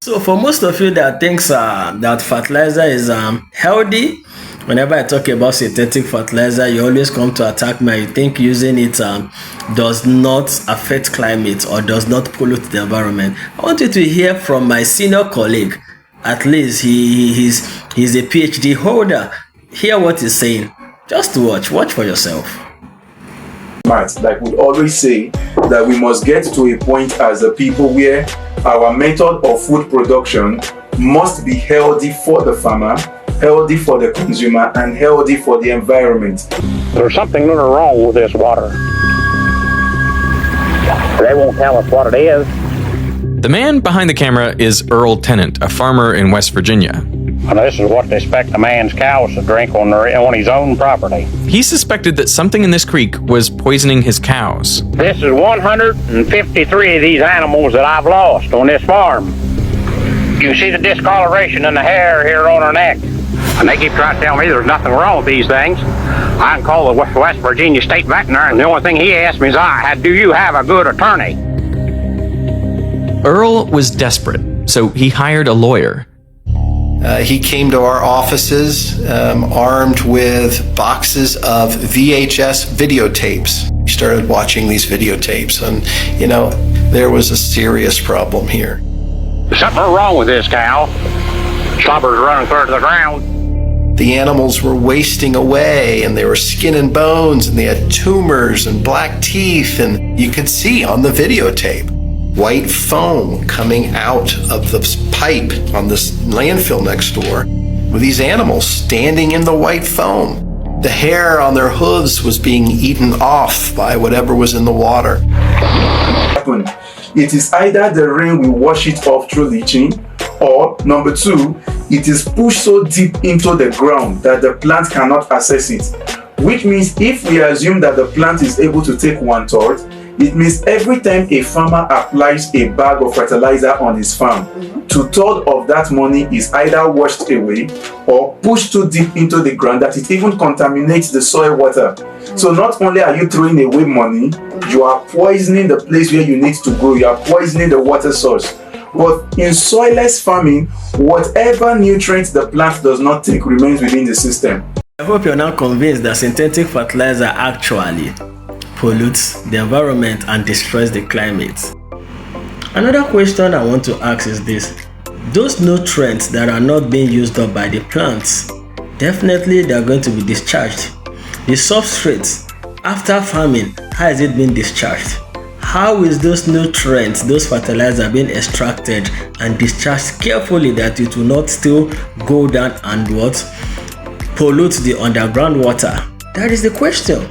So for most of you that thinks that fertilizer is healthy, whenever I talk about synthetic fertilizer, you always come to attack me. You think using it does not affect climate or does not pollute the environment. I want you to hear from my senior colleague. At least he's a PhD holder. Hear what he's saying. Just watch for yourself. Like we always say, that we must get to a point as a people where our method of food production must be healthy for the farmer, healthy for the consumer, and healthy for the environment. There's something wrong with this water. They won't tell us what it is. The man behind the camera is Earl Tennant, a farmer in West Virginia. And this is what they expect a man's cows to drink on his own property. He suspected that something in this creek was poisoning his cows. This is 153 of these animals that I've lost on this farm. You can see the discoloration in the hair here on her neck. And they keep trying to tell me there's nothing wrong with these things. I can call the West Virginia State Veterinarian, and the only thing he asked me is, do you have a good attorney? Earl was desperate, so he hired a lawyer. He came to our offices armed with boxes of VHS videotapes. He started watching these videotapes, and, there was a serious problem here. There's something wrong with this cow. Slobber's running clear to the ground. The animals were wasting away, and they were skin and bones, and they had tumors and black teeth, and you could see on the videotape white foam coming out of the pipe on this landfill next door, with these animals standing in the white foam. The hair on their hooves was being eaten off by whatever was in the water. It is either the rain will wash it off through leaching, or number two, it is pushed so deep into the ground that the plant cannot access it. Which means if we assume that the plant is able to take 1/3, it means every time a farmer applies a bag of fertilizer on his farm, 2/3 of that money is either washed away or pushed too deep into the ground that it even contaminates the soil water. So not only are you throwing away money, you are poisoning the place where you need to grow, you are poisoning the water source. But in soilless farming, whatever nutrients the plant does not take remains within the system. I hope you're now convinced that synthetic fertilizer actually pollutes the environment and destroys the climate. Another question I want to ask is this: those nutrients that are not being used up by the plants, definitely they are going to be discharged. The substrates after farming, how is it being discharged? How is those nutrients, those fertilizer being extracted and discharged carefully that it will not still go down and pollute the underground water? That is the question.